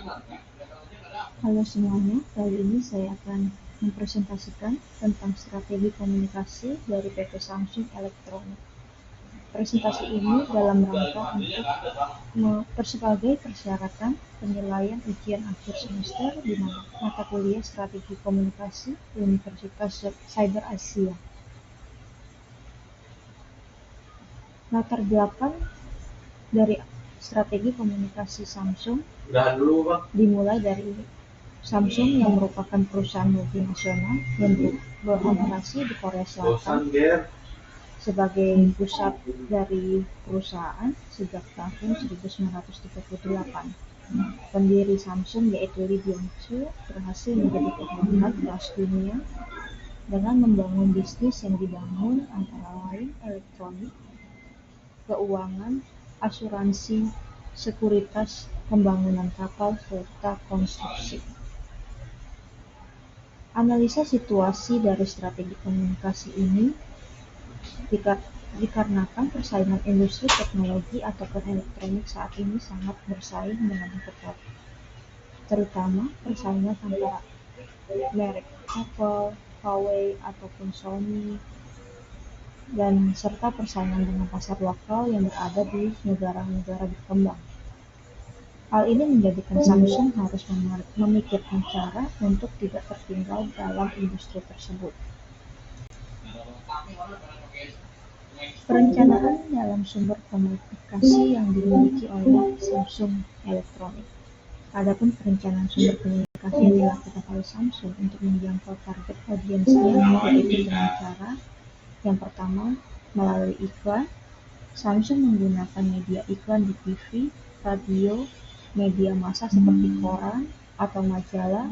Halo semuanya, kali ini saya akan mempresentasikan tentang strategi komunikasi dari PT Samsung Electronics. Presentasi ini dalam rangka untuk sebagai persyaratan penilaian ujian akhir semester di mata kuliah Strategi Komunikasi Universitas Cyber Asia. Latar belakang dari strategi komunikasi Samsung dimulai dari Samsung yang merupakan perusahaan multinasional yang beroperasi di Korea Selatan sebagai pusat dari perusahaan sejak tahun 1938. Pendiri Samsung yaitu Lee Byung-chul berhasil menjadi pengangkat kelas dunia dengan membangun bisnis yang dibangun antara lain elektronik, keuangan, asuransi, sekuritas, pembangunan kapal, serta konstruksi. Analisa situasi dari strategi komunikasi ini dikarenakan persaingan industri teknologi ataupun elektronik saat ini sangat bersaing dengan ketat, terutama persaingan antara merek Apple, Huawei, ataupun Sony, dan serta persaingan dengan pasar lokal yang berada di negara-negara berkembang. Hal ini menjadikan Samsung harus memikirkan cara untuk tidak tertinggal dalam industri tersebut. Perencanaan dalam sumber komunikasi yang dimiliki oleh Samsung Electronics. Adapun perencanaan sumber komunikasi yang dilakukan oleh Samsung untuk menjangkau target audiensnya yaitu dengan cara yang pertama melalui iklan. Samsung menggunakan media iklan di TV, radio, media massa seperti koran atau majalah,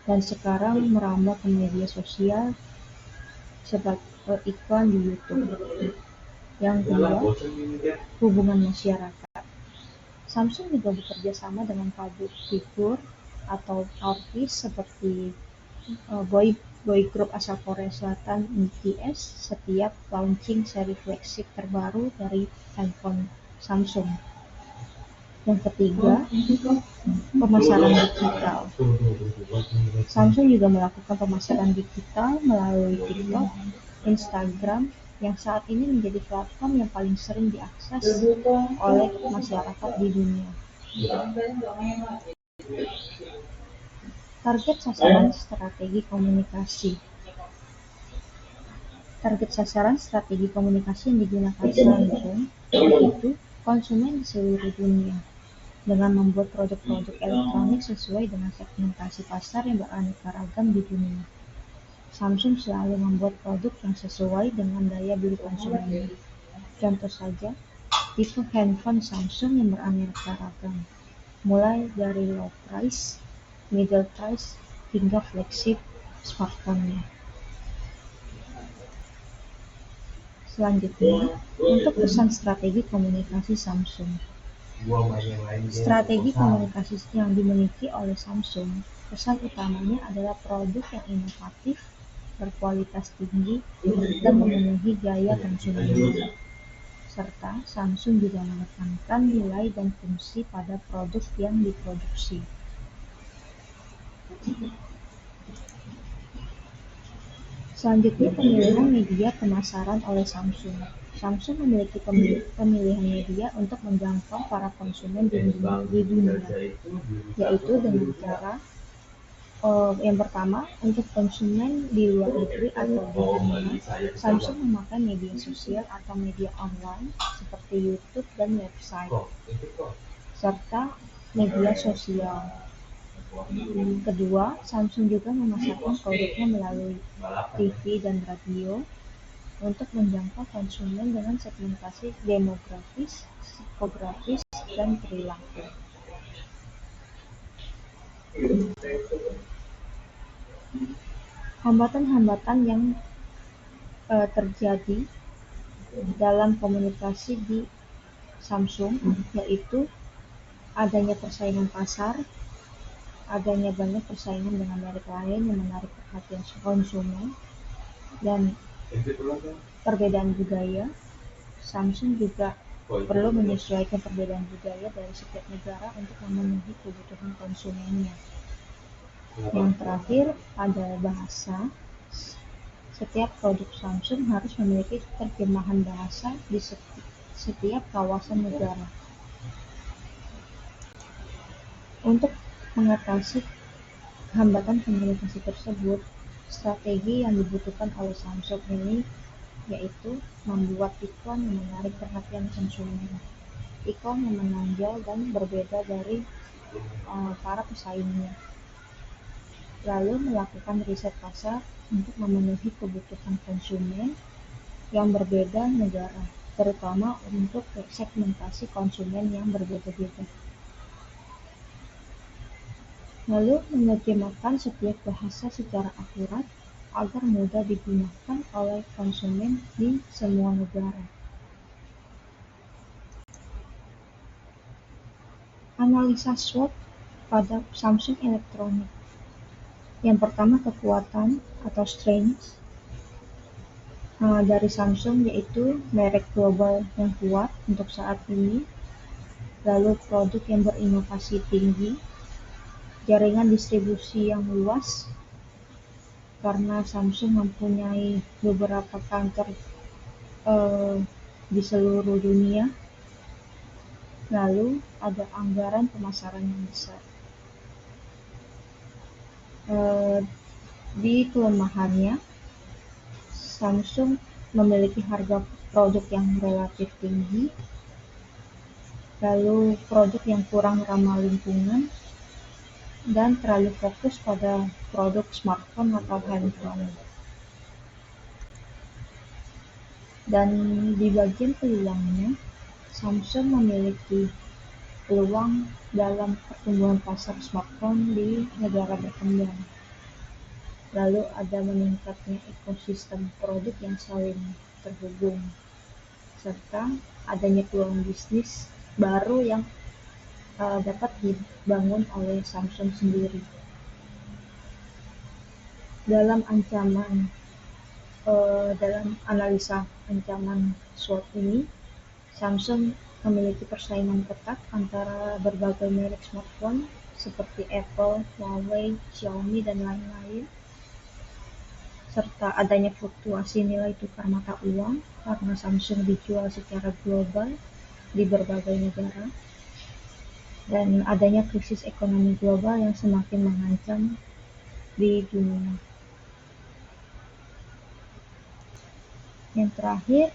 dan sekarang merambah ke media sosial sebagai iklan di YouTube. Yang kedua, hubungan masyarakat. Samsung juga bekerja sama dengan public figure atau artis seperti boy group asal Korea Selatan BTS setiap launching seri flagship terbaru dari handphone Samsung. Yang ketiga, pemasaran digital. Samsung juga melakukan pemasaran digital melalui TikTok, Instagram, yang saat ini menjadi platform yang paling sering diakses oleh masyarakat di dunia. Target sasaran strategi komunikasi. Target sasaran strategi komunikasi yang digunakan Samsung yaitu konsumen di seluruh dunia dengan membuat produk-produk elektronik sesuai dengan segmentasi pasar yang beraneka ragam di dunia. Samsung selalu membuat produk yang sesuai dengan daya beli konsumen. Contoh saja, tipe handphone Samsung yang beraneka ragam, mulai dari low price, middle price, hingga flagship smartphone-nya. Selanjutnya, untuk pesan strategi komunikasi Samsung. Strategi komunikasi yang dimiliki oleh Samsung, pesan utamanya adalah produk yang inovatif, berkualitas tinggi, dan memenuhi gaya konsumen. Serta Samsung juga menekankan nilai dan fungsi pada produk yang diproduksi. Selanjutnya, pemilihan media pemasaran oleh Samsung. Samsung memiliki pemilihan media untuk menjangkau para konsumen di dunia, yaitu dengan cara yang pertama, untuk konsumen di luar negeri atau di dunia, Samsung memakai media sosial atau media online seperti YouTube dan website, serta media sosial. Kedua, Samsung juga memasarkan produknya melalui TV dan radio untuk menjangkau konsumen dengan segmentasi demografis, psikografis, dan perilaku. Hambatan-hambatan yang terjadi dalam komunikasi di Samsung yaitu adanya persaingan pasar, adanya banyak persaingan dengan merek lain yang menarik perhatian konsumen, dan perbedaan budaya. Samsung juga perlu menyesuaikan perbedaan budaya dari setiap negara untuk memenuhi kebutuhan konsumennya. Yang terakhir, ada bahasa. Setiap produk Samsung harus memiliki terjemahan bahasa di setiap kawasan negara. Untuk mengatasi hambatan komunikasi tersebut, strategi yang dibutuhkan oleh Samsung ini yaitu membuat iklan yang menarik perhatian konsumen, iklan yang menonjol dan berbeda dari para pesaingnya, lalu melakukan riset pasar untuk memenuhi kebutuhan konsumen yang berbeda negara, terutama untuk segmentasi konsumen yang berbeda-beda. Lalu menerjemahkan setiap bahasa secara akurat agar mudah digunakan oleh konsumen di semua negara. Analisa SWOT pada Samsung Electronics. Yang pertama, kekuatan atau strengths dari Samsung yaitu merek global yang kuat untuk saat ini, lalu produk yang berinovasi tinggi, jaringan distribusi yang luas karena Samsung mempunyai beberapa kantor di seluruh dunia, lalu ada anggaran pemasaran yang besar. Di kelemahannya, Samsung memiliki harga produk yang relatif tinggi, lalu produk yang kurang ramah lingkungan, dan terlalu fokus pada produk smartphone atau handphone. Dan di bagian peluangnya, Samsung memiliki peluang dalam pertumbuhan pasar smartphone di negara berkembang. Lalu ada meningkatnya ekosistem produk yang saling terhubung, serta adanya peluang bisnis baru yang dapat dibangun oleh Samsung sendiri. Dalam analisa ancaman SWOT ini, Samsung memiliki persaingan ketat antara berbagai merek smartphone seperti Apple, Huawei, Xiaomi, dan lain-lain, serta adanya fluktuasi nilai tukar mata uang karena Samsung dijual secara global di berbagai negara, dan adanya krisis ekonomi global yang semakin mengancam di dunia. Yang terakhir,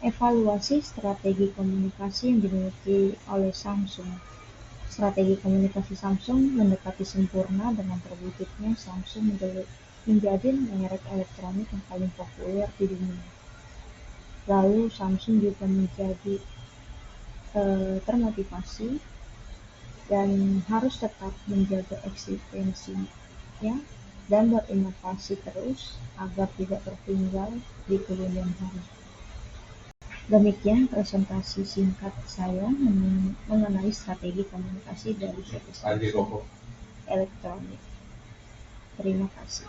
evaluasi strategi komunikasi yang dimiliki oleh Samsung. Strategi komunikasi Samsung mendekati sempurna dengan terwujudnya Samsung menjadi merek elektronik yang paling populer di dunia. Lalu Samsung juga menjadi termotivasi dan harus tetap menjaga eksistensinya dan berinovasi terus agar tidak tertinggal di kemudian hari. Demikian presentasi singkat saya mengenai strategi komunikasi dari PT Samsung Elektronik. Terima kasih.